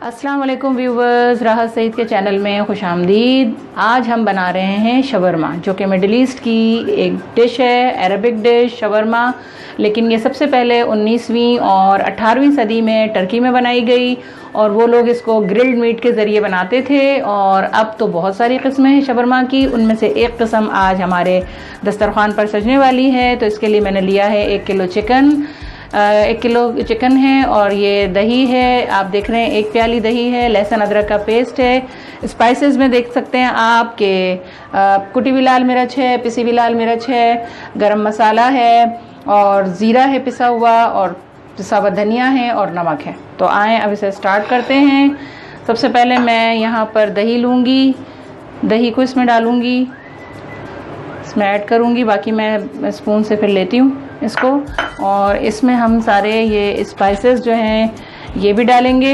अस्सलाम वालेकुम व्यूवर्स, राहत सईद के चैनल में खुशामदीद। आज हम बना रहे हैं शवरमा, जो कि मिडिल ईस्ट की एक डिश है, अरबिक डिश शवरमा। लेकिन ये सबसे पहले 19वीं और 18वीं सदी में टर्की में बनाई गई और वो लोग इसको ग्रिल्ड मीट के ज़रिए बनाते थे। और अब तो बहुत सारी किस्में हैं शवरमा की, उनमें से एक किस्म आज हमारे दस्तरखान पर सजने वाली है। तो इसके लिए मैंने लिया है 1 किलो चिकन, 1 किलो चिकन है और ये दही है, आप देख रहे हैं 1 प्याली दही है, लहसुन अदरक का पेस्ट है। स्पाइसेस में देख सकते हैं आप कि कुटी हुई लाल मिर्च है, पिसी हुई लाल मिर्च है, गरम मसाला है और ज़ीरा है पिसा हुआ, और पिसा हुआ धनिया है और नमक है। तो आएँ अब इसे स्टार्ट करते हैं। सबसे पहले मैं यहाँ पर दही लूँगी, दही को इसमें डालूँगी, इसमें ऐड करूँगी, बाकी मैं स्पून से फिर लेती हूँ इसको। और इसमें हम सारे ये स्पाइसेस जो हैं ये भी डालेंगे।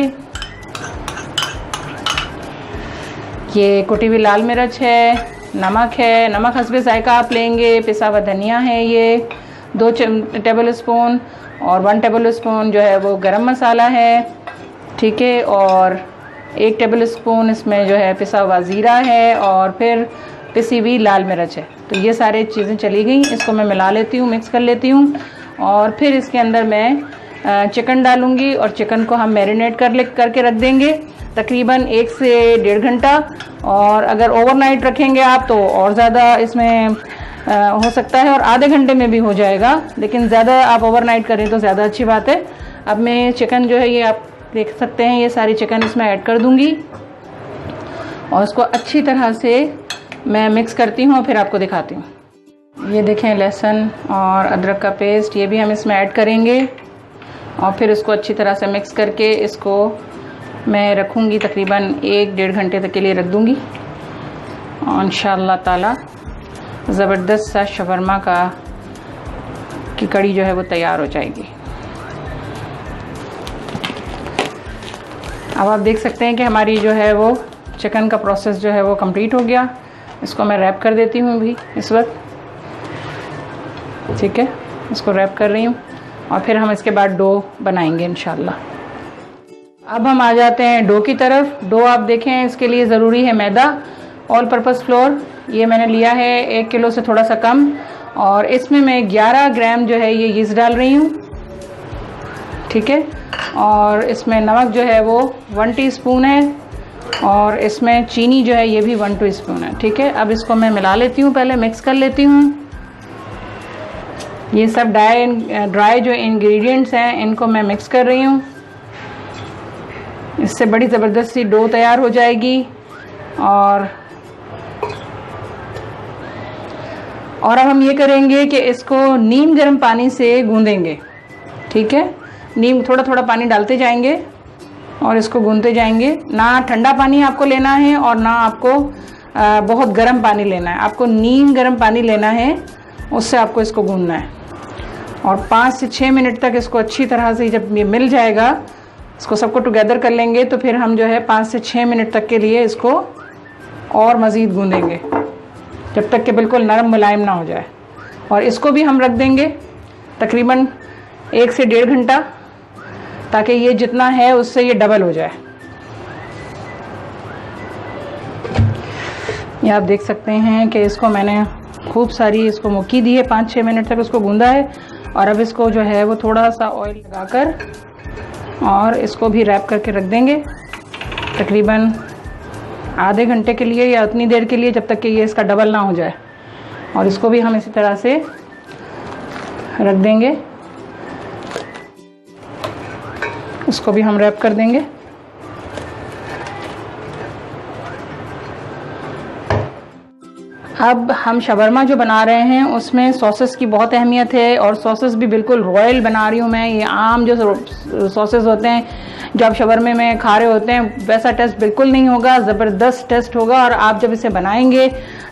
ये कुटी हुई लाल मिर्च है, नमक है, नमक हस्बे जायका आप लेंगे, पिसा हुआ धनिया है ये 2 टेबल स्पून, और 1 टेबल स्पून जो है वो गरम मसाला है, ठीक है। और 1 टेबल स्पून इसमें जो है पिसा हुआ ज़ीरा है और फिर पिसी हुई लाल मिर्च है। तो ये सारी चीज़ें चली गई, इसको मैं मिला लेती हूँ, मिक्स कर लेती हूँ। और फिर इसके अंदर मैं चिकन डालूँगी और चिकन को हम मैरिनेट करके रख देंगे तकरीबन 1 से 1.5 घंटा। और अगर ओवरनाइट रखेंगे आप तो और ज़्यादा इसमें हो सकता है, और आधे घंटे में भी हो जाएगा, लेकिन ज़्यादा आप ओवरनाइट करें तो ज़्यादा अच्छी बात है। अब मैं चिकन जो है ये आप देख सकते हैं, ये सारी चिकन इसमें ऐड कर दूँगी और इसको अच्छी तरह से मैं मिक्स करती हूँ, फिर आपको दिखाती हूँ। ये देखें लहसुन और अदरक का पेस्ट, ये भी हम इसमें ऐड करेंगे और फिर इसको अच्छी तरह से मिक्स करके इसको मैं रखूँगी तकरीबन 1-1.5 घंटे तक के लिए रख दूँगी। और इंशाअल्लाह ताला ज़बरदस्त सा शवरमा की कड़ी जो है वो तैयार हो जाएगी। अब आप देख सकते हैं कि हमारी जो है वो चिकन का प्रोसेस जो है वो कंप्लीट हो गया। इसको मैं रैप कर देती हूँ अभी इस वक्त, ठीक है। इसको रैप कर रही हूँ और फिर हम इसके बाद डो बनाएंगे इंशाल्लाह। अब हम आ जाते हैं डो की तरफ। डो आप देखें, इसके लिए ज़रूरी है मैदा, ऑल पर्पज़ फ्लोर। ये मैंने लिया है 1 किलो से थोड़ा सा कम, और इसमें मैं 11 ग्राम जो है ये यीस्ट डाल रही हूँ, ठीक है। और इसमें नमक जो है वो 1 टीस्पून है और इसमें चीनी जो है ये भी 1 टीस्पून है, ठीक है। अब इसको मैं मिला लेती हूँ, पहले मिक्स कर लेती हूँ। ये सब ड्राई जो इंग्रेडिएंट्स हैं इनको मैं मिक्स कर रही हूँ, इससे बड़ी ज़बरदस्त सी डो तैयार हो जाएगी। और अब हम ये करेंगे कि इसको नीम गर्म पानी से गूंदेंगे, ठीक है। नीम थोड़ा थोड़ा पानी डालते जाएंगे और इसको गूंदते जाएंगे। ना ठंडा पानी आपको लेना है और ना आपको बहुत गर्म पानी लेना है, आपको नीम गर्म पानी लेना है, उससे आपको इसको गूंदना है। और 5 से 6 मिनट तक इसको अच्छी तरह से, जब ये मिल जाएगा, इसको सबको टुगेदर कर लेंगे, तो फिर हम जो है 5 से 6 मिनट तक के लिए इसको और मज़ीद गूंदेंगे जब तक कि बिल्कुल नरम मुलायम ना हो जाए। और इसको भी हम रख देंगे तकरीबन 1 से 1.5 घंटा, ताकि ये जितना है उससे ये डबल हो जाए। ये आप देख सकते हैं कि इसको मैंने खूब सारी इसको मुक्की दी है, 5-6 मिनट तक उसको गूंदा है। और अब इसको जो है वो थोड़ा सा ऑयल लगाकर और इसको भी रैप करके रख देंगे तकरीबन आधे घंटे के लिए या उतनी देर के लिए, जब तक कि ये इसका डबल ना हो जाए। और इसको भी हम इसी तरह से रख देंगे, इसको भी हम रैप कर देंगे। अब हम शवरमा जो बना रहे हैं उसमें सॉसेस की बहुत अहमियत है, और सॉसेस भी बिल्कुल रॉयल बना रही हूँ मैं। ये आम जो सॉसेस होते हैं जो आप शवरमे में खा रहे होते हैं, वैसा टेस्ट बिल्कुल नहीं होगा, ज़बरदस्त टेस्ट होगा। और आप जब इसे बनाएंगे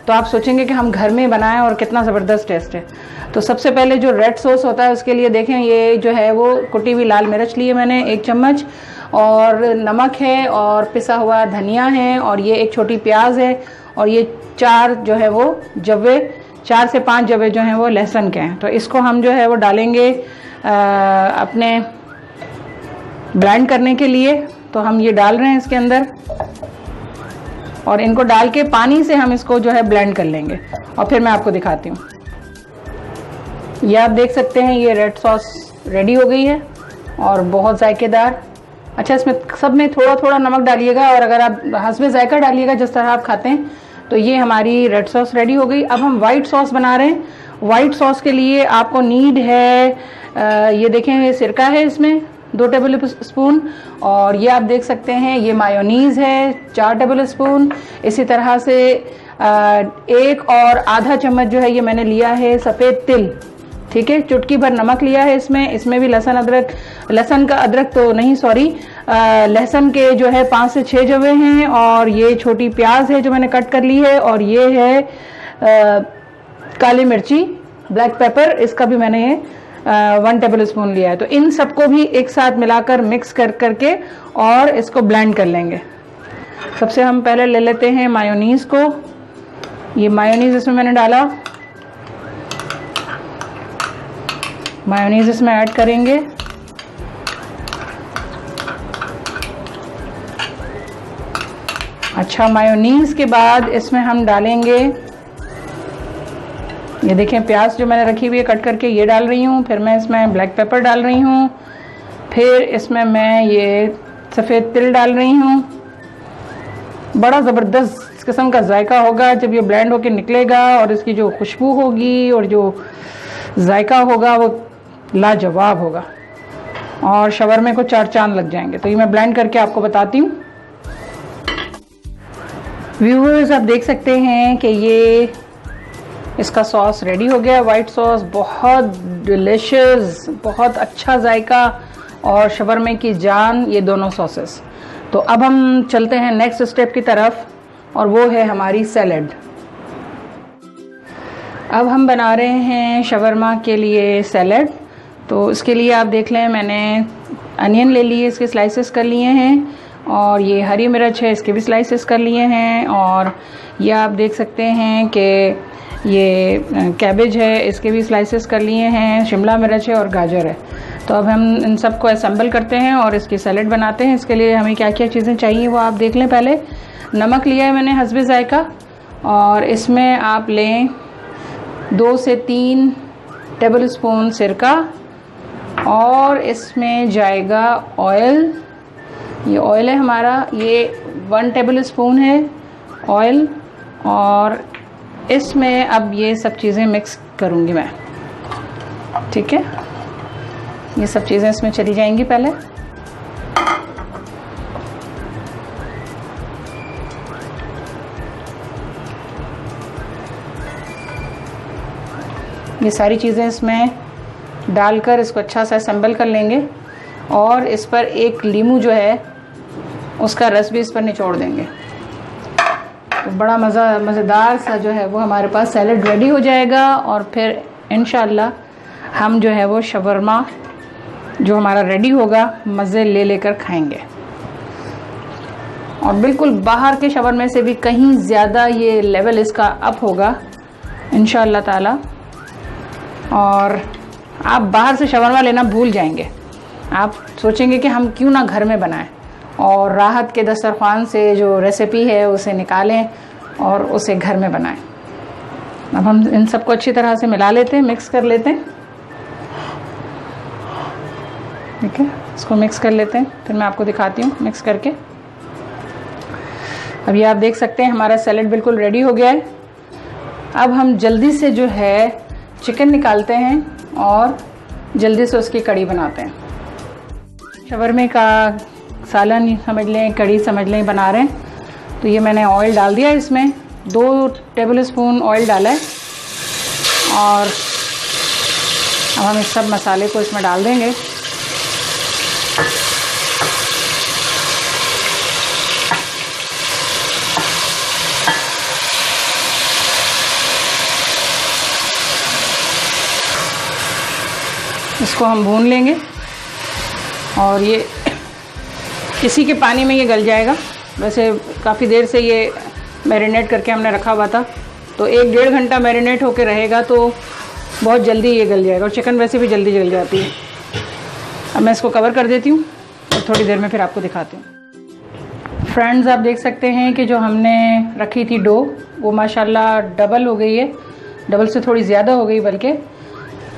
तो आप सोचेंगे कि हम घर में बनाएं और कितना ज़बरदस्त टेस्ट है। तो सबसे पहले जो रेड सॉस होता है उसके लिए देखें, ये जो है वो कुटी हुई लाल मिर्च ली है मैंने 1 चम्मच, और नमक है और पिसा हुआ धनिया है, और ये 1 छोटी प्याज है, और ये 4 जो है वो जवे, 4 से 5 जवे जो हैं वो लहसुन के हैं। तो इसको हम जो है वो डालेंगे अपने ब्लेंड करने के लिए, तो हम ये डाल रहे हैं इसके अंदर, और इनको डाल के पानी से हम इसको जो है ब्लेंड कर लेंगे और फिर मैं आपको दिखाती हूँ। ये आप देख सकते हैं ये रेड सॉस रेडी हो गई है और बहुत जायकेदार। अच्छा, इसमें सब में थोड़ा थोड़ा नमक डालिएगा, और अगर आप हस्बे जायका डालिएगा जिस तरह आप खाते हैं। तो ये हमारी रेड सॉस रेडी हो गई। अब हम वाइट सॉस बना रहे हैं। वाइट सॉस के लिए आपको नीड है ये देखें, ये सिरका है इसमें 2 टेबल स्पून, और ये आप देख सकते हैं ये मायोनीज़ है 4 टेबल स्पून। इसी तरह से 1 और आधा चम्मच जो है ये मैंने लिया है सफ़ेद तिल, ठीक है। चुटकी भर नमक लिया है इसमें भी लहसुन का अदरक तो नहीं, सॉरी, लहसुन के जो है 5 से 6 जवे हैं, और ये छोटी प्याज है जो मैंने कट कर ली है, और ये है काली मिर्ची ब्लैक पेपर, इसका भी मैंने 1 टेबल स्पून लिया है। तो इन सबको भी एक साथ मिलाकर मिक्स करके और इसको ब्लेंड कर लेंगे। सबसे हम पहले ले लेते हैं मायोनीज़ को। ये मायोनीज़ इसमें मैंने डाला, मायोनीज़ इसमें ऐड करेंगे। अच्छा, मायोनीज़ के बाद इसमें हम डालेंगे, ये देखें प्याज जो मैंने रखी हुई है कट करके, ये डाल रही हूँ। फिर मैं इसमें ब्लैक पेपर डाल रही हूँ। फिर इसमें मैं ये सफ़ेद तिल डाल रही हूँ। बड़ा ज़बरदस्त किस्म का जायका होगा जब ये ब्लेंड होके निकलेगा, और इसकी जो खुशबू होगी और जो जायका होगा वो लाजवाब होगा, और शवरमे को 4 चांद लग जाएंगे। तो ये मैं ब्लेंड करके आपको बताती हूँ। व्यूअर्स, आप देख सकते हैं कि ये इसका सॉस रेडी हो गया। वाइट सॉस बहुत डिलीशियस, बहुत अच्छा जायका और शवरमे की जान, ये दोनों सॉसेस। तो अब हम चलते हैं नेक्स्ट स्टेप की तरफ, और वो है हमारी सैलड। अब हम बना रहे हैं शवरमा के लिए सैलड। तो इसके लिए आप देख लें, मैंने अनियन ले लिए, इसके स्लाइसेस कर लिए हैं, और ये हरी मिर्च है, इसके भी स्लाइसेस कर लिए हैं, और ये आप देख सकते हैं कि ये कैबेज है, इसके भी स्लाइसेस कर लिए हैं, शिमला मिर्च है और गाजर है। तो अब हम इन सबको असेंबल करते हैं और इसकी सैलड बनाते हैं। इसके लिए हमें क्या क्या चीज़ें चाहिए वो आप देख लें। पहले नमक लिया है मैंने हस्बे जायका, और इसमें आप लें 2 से 3 टेबल स्पून सिरका, और इसमें जाएगा ऑयल। ये ऑयल है हमारा, ये 1 टेबल स्पून है ऑयल, और इसमें अब ये सब चीज़ें मिक्स करूँगी मैं, ठीक है। ये सब चीज़ें इसमें चली जाएंगी। पहले ये सारी चीज़ें इसमें डालकर इसको अच्छा सा असेंबल कर लेंगे, और इस पर एक लीमू जो है उसका रस भी इस पर निचोड़ देंगे। तो बड़ा मज़ेदार सा जो है वो हमारे पास सैलड रेडी हो जाएगा, और फिर इंशाल्लाह हम जो है वो शवरमा जो हमारा रेडी होगा मज़े ले लेकर खाएंगे, और बिल्कुल बाहर के शवरमे से भी कहीं ज़्यादा ये लेवल इसका अप होगा इंशाल्लाह ताला। और आप बाहर से शवरमा लेना भूल जाएंगे, आप सोचेंगे कि हम क्यों ना घर में बनाएं, और राहत के दस्तरखान से जो रेसिपी है उसे निकालें और उसे घर में बनाएं। अब हम इन सबको अच्छी तरह से मिला लेते हैं, मिक्स कर लेते हैं, ठीक है। इसको मिक्स कर लेते हैं, फिर मैं आपको दिखाती हूँ मिक्स करके। अब ये आप देख सकते हैं हमारा सैलड बिल्कुल रेडी हो गया है। अब हम जल्दी से जो है चिकन निकालते हैं और जल्दी से उसकी कड़ी बनाते हैं। शवरमे का सालन समझ लें, कड़ी समझ लें, बना रहे हैं। तो ये मैंने ऑयल डाल दिया, इसमें 2 टेबल स्पून ऑयल डाला है, और अब हम इस सब मसाले को इसमें डाल देंगे। इसको हम भून लेंगे, और ये किसी के पानी में ये गल जाएगा। वैसे काफ़ी देर से ये मैरिनेट करके हमने रखा हुआ था, तो 1-1.5 घंटा मैरिनेट होके रहेगा तो बहुत जल्दी ये गल जाएगा, और चिकन वैसे भी जल्दी जल जाती है। अब मैं इसको कवर कर देती हूँ और थोड़ी देर में फिर आपको दिखाती हूँ। फ्रेंड्स, आप देख सकते हैं कि जो हमने रखी थी डो वो माशाल्लाह डबल हो गई है, डबल से थोड़ी ज़्यादा हो गई बल्कि।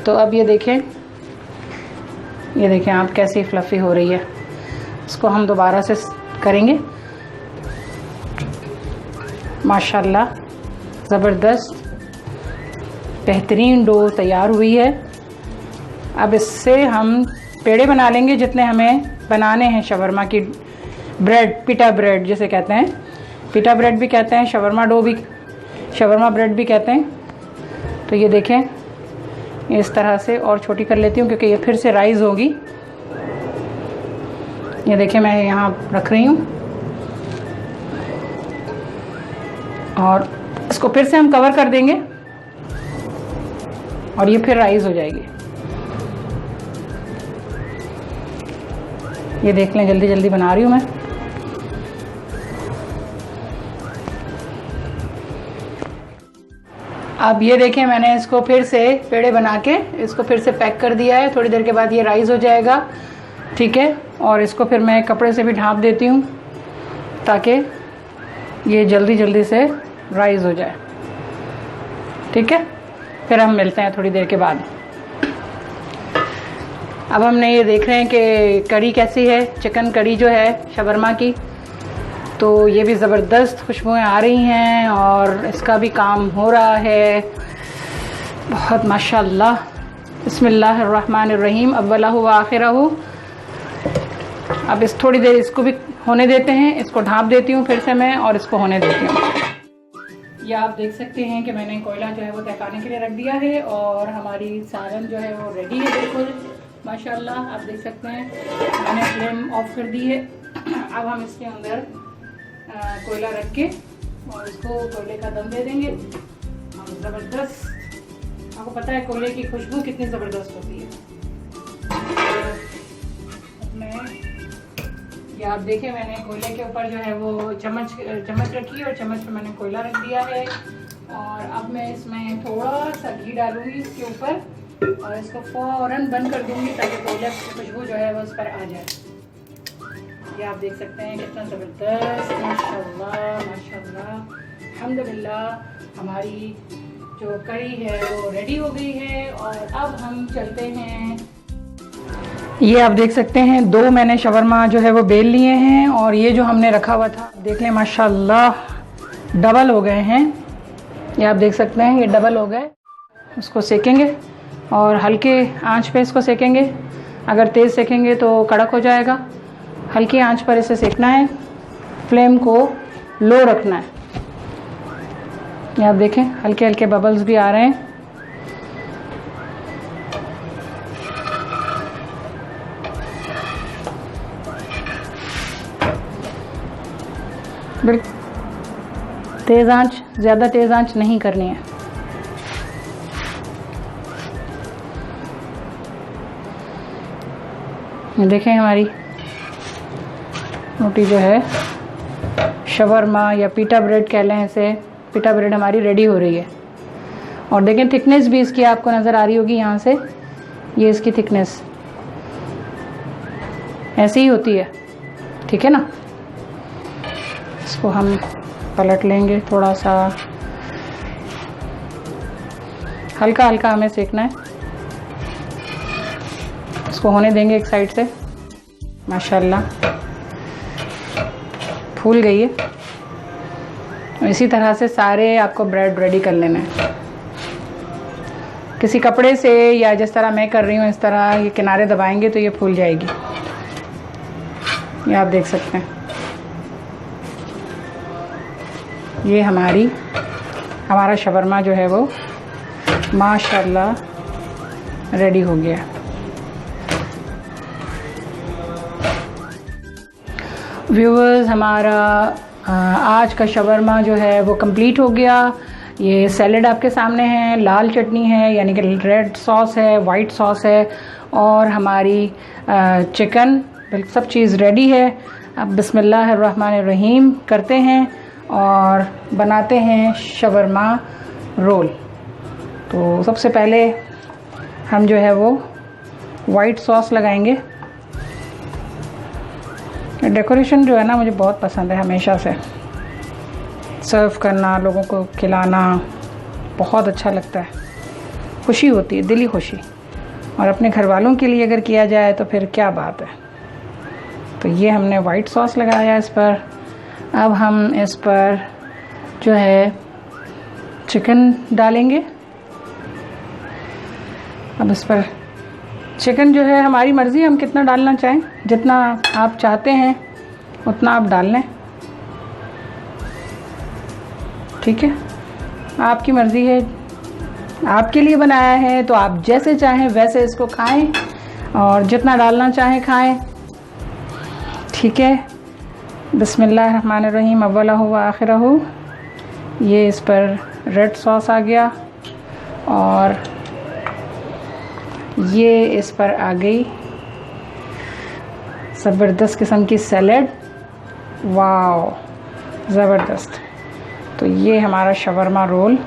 तो अब ये देखें आप कैसी फ्लफ़ी हो रही है। इसको हम दोबारा से करेंगे। माशाल्लाह ज़बरदस्त बेहतरीन डो तैयार हुई है। अब इससे हम पेड़े बना लेंगे जितने हमें बनाने हैं शवरमा की ब्रेड, पिटा ब्रेड जिसे कहते हैं, पिटा ब्रेड भी कहते हैं, शवरमा डो भी, शवरमा ब्रेड भी कहते हैं। तो ये देखें इस तरह से, और छोटी कर लेती हूँ क्योंकि ये फिर से राइज़ होगी। ये देखें मैं यहाँ रख रही हूँ और इसको फिर से हम कवर कर देंगे और ये फिर राइज़ हो जाएगी। ये देख लें, जल्दी जल्दी बना रही हूँ मैं। अब ये देखें मैंने इसको फिर से पेड़े बना के इसको फिर से पैक कर दिया है। थोड़ी देर के बाद ये राइज़ हो जाएगा, ठीक है। और इसको फिर मैं कपड़े से भी ढाँप देती हूँ ताकि ये जल्दी जल्दी से राइज़ हो जाए, ठीक है। फिर हम मिलते हैं थोड़ी देर के बाद। अब हमने ये देख रहे हैं कि कड़ी कैसी है, चिकन कड़ी जो है शवरमा की, तो ये भी ज़बरदस्त खुशबुएं आ रही हैं और इसका भी काम हो रहा है बहुत माशाल्लाह। बिस्मिल्लाहिर्रहमानिर्रहीम, अव्वलहु व आखिरहु। अब इस थोड़ी देर इसको भी होने देते हैं, इसको ढाँप देती हूँ फिर से मैं और इसको होने देती हूँ। या आप देख सकते हैं कि मैंने कोयला जो है वो तहखाने के लिए रख दिया है और हमारी सालन जो है वो रेडी है बिल्कुल माशाल्लाह। आप देख सकते हैं मैंने फ्लेम ऑफ कर दी है। अब हम इसके अंदर कोयला रख के और इसको कोयले का दम दे देंगे और ज़बरदस्त, आपको पता है कोयले की खुशबू कितनी ज़बरदस्त होती है। ये आप देखें मैंने कोयले के ऊपर जो है वो चम्मच रखी और चम्मच पे मैंने कोयला रख दिया है और अब मैं इसमें थोड़ा सा घी डालूंगी इसके ऊपर और इसको फ़ौरन बंद कर दूंगी ताकि कोयले की खुशबू जो है वो उस पर आ जाए। ये आप देख सकते हैं कितना ज़बरदस्त माशाल्लाह माशाल्लाह अल्हम्दुलिल्लाह हमारी जो कड़ी है वो रेडी हो गई है। और अब हम चलते हैं, ये आप देख सकते हैं 2 मैंने शवरमा जो है वो बेल लिए हैं और ये जो हमने रखा हुआ था देख लें माशाल्लाह डबल हो गए हैं। ये आप देख सकते हैं ये डबल हो गए। उसको सेकेंगे और हल्के आंच पे इसको सेकेंगे, अगर तेज़ सेकेंगे तो कड़क हो जाएगा। हल्की आंच पर इसे सेकना है, फ्लेम को लो रखना है। ये आप देखें हल्के हल्के बबल्स भी आ रहे हैं। बिल्कुल तेज़ आंच, ज़्यादा तेज़ आंच नहीं करनी है। ये देखें हमारी रोटी जो है शवरमा या पीटा ब्रेड कह लें इसे, पीटा ब्रेड हमारी रेडी हो रही है। और देखें थिकनेस भी इसकी आपको नज़र आ रही होगी यहाँ से, ये इसकी थिकनेस ऐसी ही होती है, ठीक है ना। इसको हम पलट लेंगे, थोड़ा सा हल्का हल्का हमें सेकना है। इसको होने देंगे एक साइड से। माशाल्लाह फूल गई है। इसी तरह से सारे आपको ब्रेड रेडी कर लेना है। किसी कपड़े से या जिस तरह मैं कर रही हूँ इस तरह ये किनारे दबाएंगे तो ये फूल जाएगी। ये आप देख सकते हैं ये हमारा शवरमा जो है वो माशाल्लाह रेडी हो गया। व्यूअर्स, हमारा आज का शवरमा जो है वो कंप्लीट हो गया। ये सैलेड आपके सामने है, लाल चटनी है यानी कि रेड सॉस है, वाइट सॉस है और हमारी चिकन, सब चीज़ रेडी है। अब बिस्मिल्लाहिर्रहमानिर्रहीम करते हैं और बनाते हैं शवरमा रोल। तो सबसे पहले हम जो है वो वाइट सॉस लगाएंगे। डेकोरेशन जो है ना मुझे बहुत पसंद है, हमेशा से सर्व करना, लोगों को खिलाना बहुत अच्छा लगता है, खुशी होती है, दिली खुशी। और अपने घर वालों के लिए अगर किया जाए तो फिर क्या बात है। तो ये हमने वाइट सॉस लगाया इस पर। अब हम इस पर जो है चिकन डालेंगे। अब इस पर चिकन जो है हमारी मर्ज़ी, हम कितना डालना चाहें, जितना आप चाहते हैं उतना आप डाल लें, ठीक है, आपकी मर्ज़ी है, आपके लिए बनाया है तो आप जैसे चाहें वैसे इसको खाएं और जितना डालना चाहें खाएं, ठीक है। बिस्मिल्लाहिर्रहमानिर्रहीम, अव्वलहु व आखिरहु। ये इस पर रेड सॉस आ गया और ये इस पर आ गई ज़बरदस्त किस्म की सैलड, वाओ ज़बरदस्त। तो ये हमारा शवरमा रोल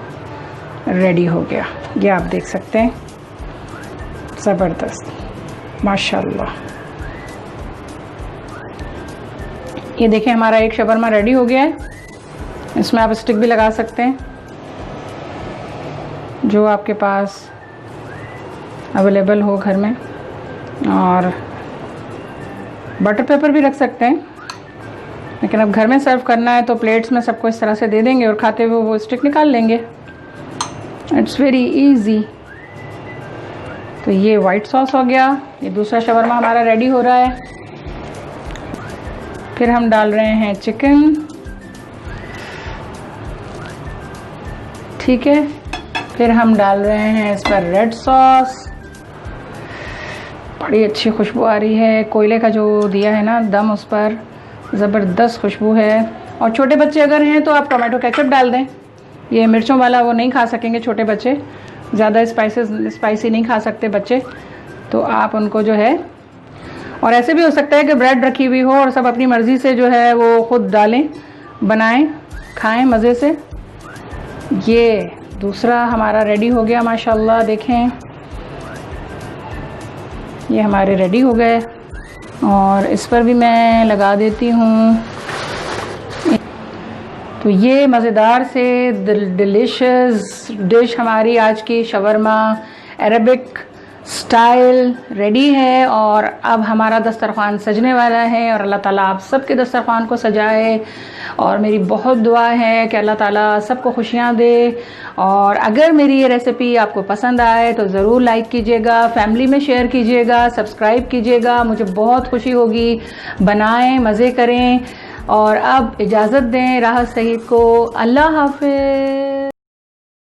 रेडी हो गया, ये आप देख सकते हैं, ज़बरदस्त माशाल्लाह। ये देखें हमारा एक शवरमा रेडी हो गया है। इसमें आप स्टिक भी लगा सकते हैं, जो आपके पास अवेलेबल हो घर में, और बटर पेपर भी रख सकते हैं। लेकिन अब घर में सर्व करना है तो प्लेट्स में सबको इस तरह से दे देंगे और खाते हुए वो स्टिक निकाल लेंगे। It's very easy. तो ये वाइट सॉस हो गया, ये दूसरा शवरमा हमारा रेडी हो रहा है। फिर हम डाल रहे हैं चिकन, ठीक है। फिर हम डाल रहे हैं इस पर रेड सॉस, बड़ी अच्छी खुशबू आ रही है, कोयले का जो दिया है ना दम, उस पर ज़बरदस्त खुशबू है। और छोटे बच्चे अगर हैं तो आप टोमेटो केचप डाल दें, ये मिर्चों वाला वो नहीं खा सकेंगे छोटे बच्चे, ज़्यादा स्पाइसी नहीं खा सकते बच्चे, तो आप उनको जो है, और ऐसे भी हो सकता है कि ब्रेड रखी हुई हो और सब अपनी मर्ज़ी से जो है वो ख़ुद डालें, बनाएं, खाएं मज़े से। ये दूसरा हमारा रेडी हो गया माशाल्लाह, देखें ये हमारे रेडी हो गए। और इस पर भी मैं लगा देती हूँ। तो ये मज़ेदार से डिलीशियस डिश हमारी आज की शवरमा अरबिक स्टाइल रेडी है। और अब हमारा दस्तरखान सजने वाला है और अल्लाह ताला आप सबके दस्तरखान को सजाए। और मेरी बहुत दुआ है कि अल्लाह ताला सबको खुशियाँ दे। और अगर मेरी ये रेसिपी आपको पसंद आए तो ज़रूर लाइक कीजिएगा, फैमिली में शेयर कीजिएगा, सब्सक्राइब कीजिएगा, मुझे बहुत खुशी होगी। बनाएं, मज़े करें। और अब इजाज़त दें राहत सईद को। अल्लाह हाफ़िज़।